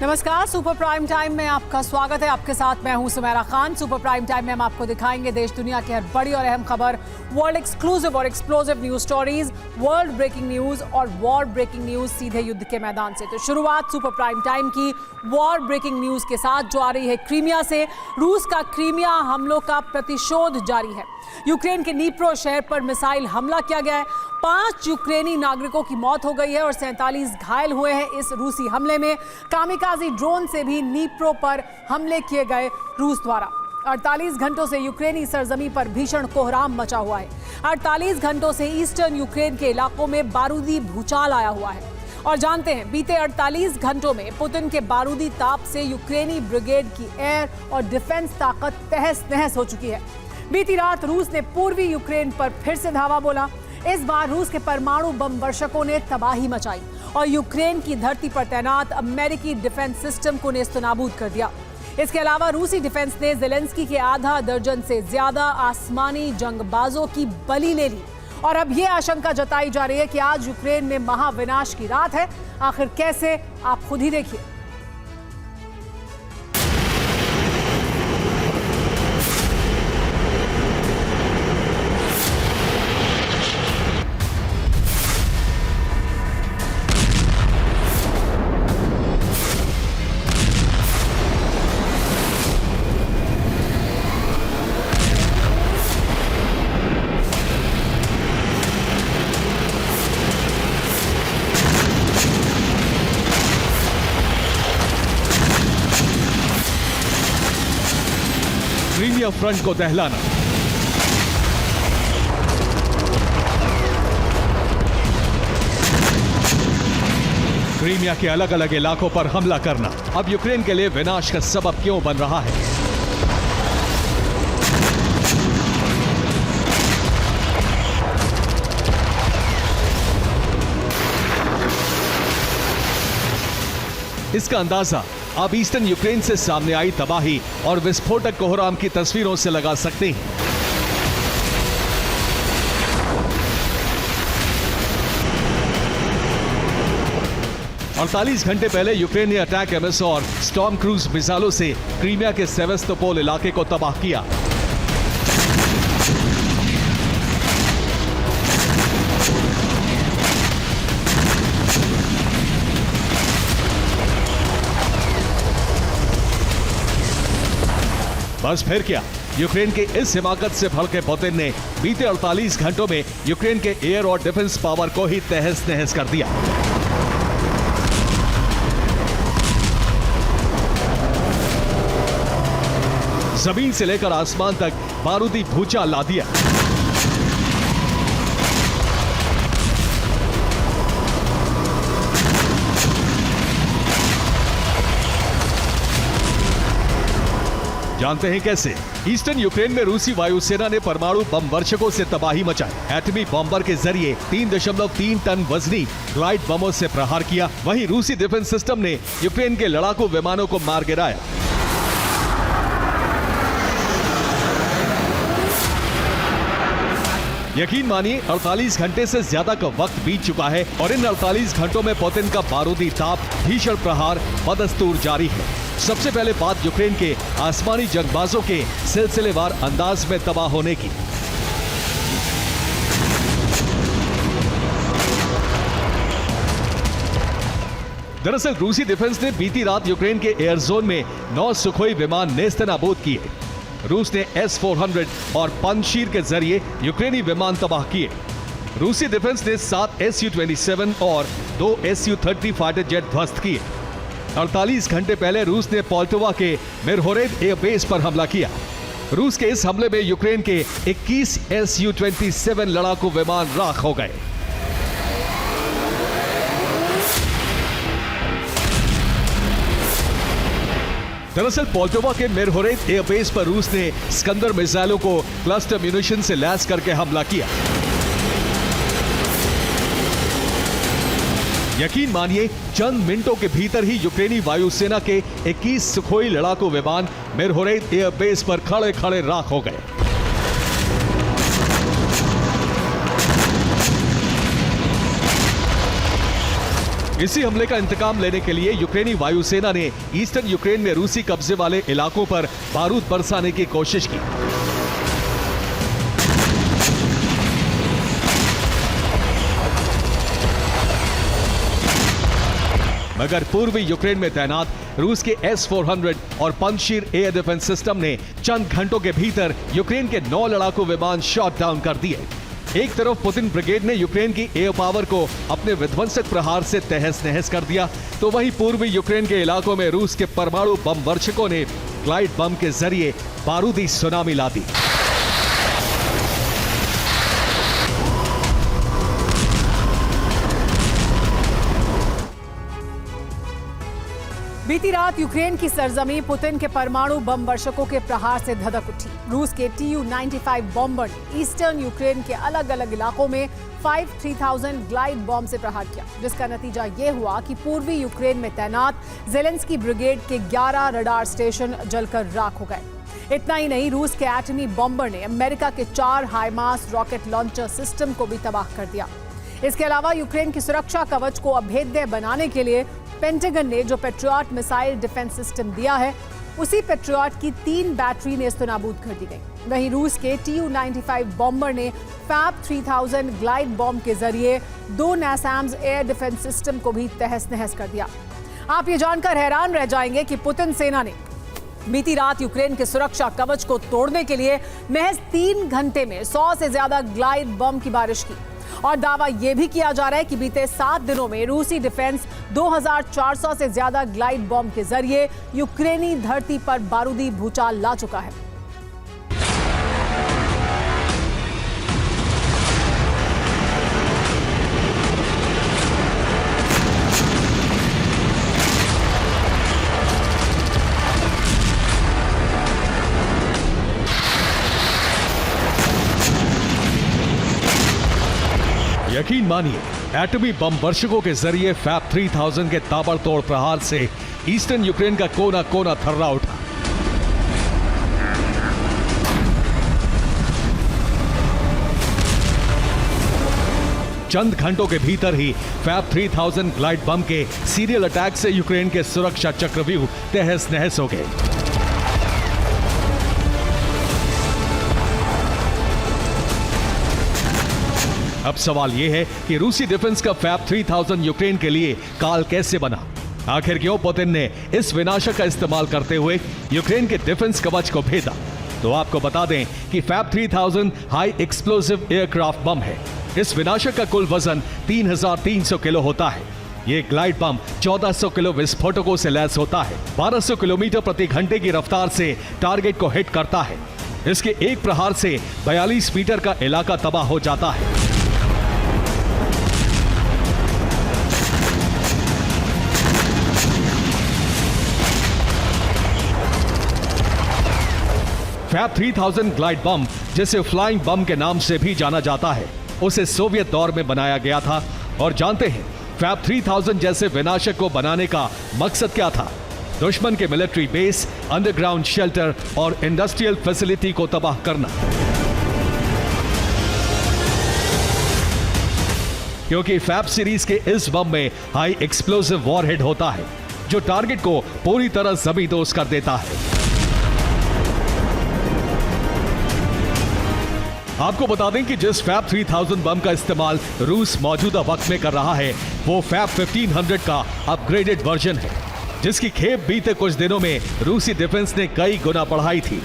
नमस्कार, super prime time में आपका स्वागत है। आपके साथ मैं हूं Sumera Khan. Super prime time में हम आपको दिखाएंगे देश दुनिया की हर बड़ी और अहम खबर, वर्ल्ड एक्सक्लूसिव और explosive news stories, world breaking news और वॉर ब्रेकिंग न्यूज सीधे युद्ध के मैदान से। तो शुरुआत सुपर प्राइम टाइम की वॉर ब्रेकिंग न्यूज के साथ जो आ रही है क्रीमिया से। रूस का क्रीमिया हमलों का प्रतिशोध जारी है। यूक्रेन के नीप्रो शहर पर मिसाइल हमला किया गया है। 5 यूक्रेनी नागरिकों की मौत हो गई है और 47 घायल हुए हैं इस रूसी हमले में। कामिकाजी ड्रोन से भी नीप्रो पर हमले किए गए रूस द्वारा। 48 घंटों से यूक्रेनी सरजमी पर भीषण कोहराम मचा हुआ है। 48 घंटों से ईस्टर्न यूक्रेन के इलाकों में बारूदी भूचाल आया हुआ है। और जानते हैं, बीते 48 घंटों में पुतिन के बारूदी ताप से यूक्रेनी ब्रिगेड की एयर और डिफेंस ताकत तहस नहस हो चुकी है। बीती रात रूस ने पूर्वी यूक्रेन पर फिर से धावा बोला। इस बार रूस के परमाणु बम वर्षकों ने तबाही मचाई और यूक्रेन की धरती पर तैनात अमेरिकी डिफेंस सिस्टम को नेस्तनाबूद कर दिया। इसके अलावा रूसी डिफेंस ने ज़ेलेंस्की के आधा दर्जन से ज्यादा आसमानी जंगबाजों की बलि ले ली। और अब यह आशंका जताई जा रही है कि आज यूक्रेन में महाविनाश की रात है। आखिर कैसे, आप खुद ही देखिए। क्रीमिया फ्रंट को दहलाना। क्रीमिया के अलग अलग इलाकों पर हमला करना अब यूक्रेन के लिए विनाश का सबब क्यों बन रहा है? इसका अंदाजा आप ईस्टर्न यूक्रेन से सामने आई तबाही और विस्फोटक कोहराम की तस्वीरों से लगा सकते हैं। और 48 घंटे पहले यूक्रेन ने अटैक एमएस और स्टॉर्म क्रूज मिसाइलों से क्रीमिया के सेवेस्तोपोल इलाके को तबाह किया। बस फिर क्या, यूक्रेन के इस हिमाकत से भड़के पुतिन ने बीते 48 घंटों में यूक्रेन के एयर और डिफेंस पावर को ही तहस नहस कर दिया। जमीन से लेकर आसमान तक बारूदी भूचाल ला दिया। जानते हैं कैसे? ईस्टर्न यूक्रेन में रूसी वायुसेना ने परमाणु बम वर्षकों से तबाही मचाई। एटमी बॉम्बर के जरिए 3.3 टन वजनी ग्लाइड बमों से प्रहार किया। वहीं रूसी डिफेंस सिस्टम ने यूक्रेन के लड़ाकू विमानों को मार गिराया। यकीन मानिए, 48 घंटे से ज्यादा का वक्त बीत चुका है और इन 48 घंटों में पुतिन का बारूदी ताप, भीषण प्रहार बदस्तूर जारी है। सबसे पहले बात यूक्रेन के आसमानी जंगबाजों के सिलसिलेवार अंदाज में तबाह होने की। दरअसल रूसी डिफेंस ने बीती रात यूक्रेन के एयर जोन में 9 सुखोई विमान नेस्तनाबूद किए। रूस ने S-400 और पंजशीर के जरिए यूक्रेनी विमान तबाह किए। रूसी डिफेंस ने 7 Su-27 और 2 Su-30 फाइटर जेट ध्वस्त किए। 48 घंटे पहले रूस ने पोल्टोवा के मिरहोरेद एयरबेस पर हमला किया। रूस के इस हमले में यूक्रेन के 21 Su-27 लड़ाकू विमान राख हो गए। दरअसल पोल्टोवा के मिरहोरेद एयरबेस पर रूस ने स्कंदर मिसाइलों को क्लस्टर म्यूनिशन से लैस करके हमला किया। यकीन मानिए, चंद मिनटों के भीतर ही यूक्रेनी वायुसेना के 21 सुखोई लड़ाकू विमान मिरहोरेद एयरबेस पर खड़े खड़े राख हो गए। इसी हमले का इंतकाम लेने के लिए यूक्रेनी वायुसेना ने ईस्टर्न यूक्रेन में रूसी कब्जे वाले इलाकों पर बारूद बरसाने की कोशिश की। मगर पूर्वी यूक्रेन में तैनात रूस के S-400 और पंजशीर एयर डिफेंस सिस्टम ने चंद घंटों के भीतर यूक्रेन के 9 लड़ाकू विमान शॉट डाउन कर दिए। एक तरफ पुतिन ब्रिगेड ने यूक्रेन की एयर पावर को अपने विध्वंसक प्रहार से तहस नहस कर दिया, तो वहीं पूर्वी यूक्रेन के इलाकों में रूस के परमाणु बम वर्षकों ने ग्लाइड बम के जरिए बारूदी सुनामी ला दी। बीती रात यूक्रेन की सरजमी पुतिन के परमाणु बम वर्षकों के प्रहार से धधक उठी। रूस के Tu-95 बॉम्बर ने ईस्टर्न यूक्रेन के अलग अलग इलाकों में 3000 ग्लाइड बॉम्ब से प्रहार किया, जिसका नतीजा ये हुआ कि पूर्वी यूक्रेन में तैनात ज़ेलेंस्की ब्रिगेड के 11 रडार स्टेशन जलकर राख हो गए। इतना ही नहीं, रूस के एटमी बॉम्बर ने अमेरिका के 4 हाइमार्स रॉकेट लॉन्चर सिस्टम को भी तबाह कर दिया। इसके अलावा यूक्रेन की सुरक्षा कवच को अभेद्य बनाने के लिए पेंटागन ने जो पेट्रियट मिसाइल डिफेंस सिस्टम दिया है, उसी पेट्रियट की 3 बैटरी नेस्तनाबूद कर दी गई। वहीं रूस के Tu-95 बॉम्बर ने फैब 3000 ग्लाइड बॉम्ब के जरिए 2 NASAMS एयर डिफेंस सिस्टम को भी तहस नहस कर दिया। आप ये जानकर हैरान रह जाएंगे कि पुतिन सेना ने बीती रात यूक्रेन के सुरक्षा कवच को तोड़ने के लिए महज 3 घंटे में 100 से ज्यादा ग्लाइड बम की बारिश की। और दावा यह भी किया जा रहा है कि बीते 7 दिनों में रूसी डिफेंस 2400 से ज्यादा ग्लाइड बॉम्ब के जरिए यूक्रेनी धरती पर बारूदी भूचाल ला चुका है। यकीन मानिए, एटमी बम वर्षकों के जरिए फैब 3000 के ताबड़तोड़ प्रहार से ईस्टर्न यूक्रेन का कोना कोना थर्रा उठा। चंद घंटों के भीतर ही फैब 3000 ग्लाइड बम के सीरियल अटैक से यूक्रेन के सुरक्षा चक्रव्यूह तहस नहस हो गए। अब सवाल यह है कि रूसी डिफेंस का फैब 3000 यूक्रेन के लिए काल कैसे बना? आखिर क्यों पुतिन ने इस विनाशक का इस्तेमाल करते हुए यूक्रेन के डिफेंस कवच को भेदा? तो आपको बता दें कि फैब 3000 हाई एक्सप्लोसिव एयरक्राफ्ट बम है। इस विनाशक का कुल वजन 3300 किलो होता है। ये ग्लाइड बम 1400 किलो विस्फोटकों से लैस होता है। 1200 किलोमीटर प्रति घंटे की रफ्तार से टारगेट को हिट करता है। इसके एक प्रहार से 42 मीटर का इलाका तबाह हो जाता है। फैब 3000 ग्लाइड बम, जिसे फ्लाइंग बम के नाम से भी जाना जाता है, उसे सोवियत दौर में बनाया गया था। और जानते हैं फैब 3000 जैसे विनाशक को बनाने का मकसद क्या था? दुश्मन के मिलिट्री बेस, अंडरग्राउंड शेल्टर और इंडस्ट्रियल फैसिलिटी को तबाह करना। क्योंकि फैब सीरीज के इस बम में हाई एक्सप्लोसिव वॉरहेड होता है, जो टारगेट को पूरी तरह जमींदोज कर देता है। आपको बता दें कि जिस फैब 3000 बम का इस्तेमाल रूस मौजूदा वक्त में कर रहा है, वो फैब 1500 का अपग्रेडेड वर्जन है, जिसकी खेप बीते कुछ दिनों में रूसी डिफेंस ने कई गुना बढ़ाई थी।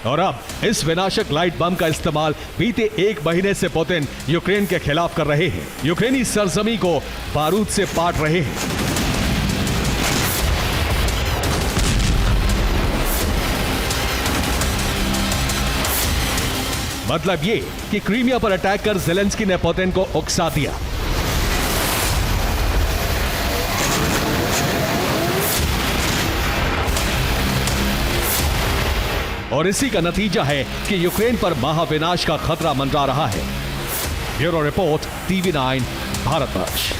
और अब इस विनाशक लाइट बम का इस्तेमाल बीते 1 महीने से पुतिन यूक्रेन के खिलाफ कर रहे हैं। यूक्रेनी सरजमी को बारूद से पाट रहे हैं। मतलब ये कि क्रीमिया पर अटैक कर ज़ेलेंस्की ने पुतिन को उकसा दिया। और इसी का नतीजा है कि यूक्रेन पर महाविनाश का खतरा मंडरा रहा है। Bureau report, TV9, Bharatvarsh.